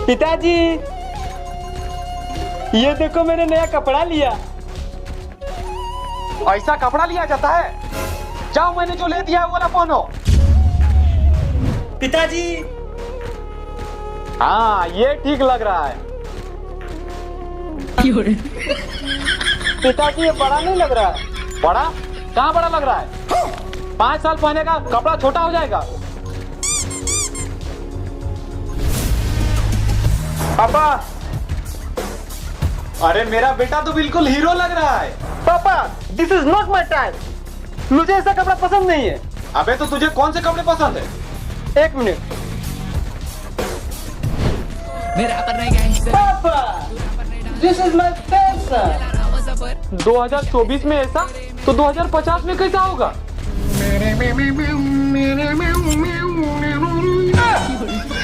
पिताजी, ये देखो मैंने नया कपड़ा लिया। ऐसा कपड़ा लिया जाता है? जाओ, मैंने जो ले दिया है वो वाला पहनो। पिताजी, हाँ, ये ठीक लग रहा है। पिताजी ये बड़ा नहीं लग रहा है। बड़ा? कहाँ बड़ा लग रहा है? 5 साल पहनेगा, कपड़ा छोटा हो जाएगा। पापा, अरे मेरा बेटा तो बिल्कुल हीरो लग रहा है। पापा, this is not my type. मुझे ऐसा कपड़ा पसंद नहीं है। अबे तो तुझे कौन से कपड़े पसंद है? 1 मिनट। पापा, दिस इज माई फैशन। 2024 में ऐसा तो 2050 में कैसा होगा?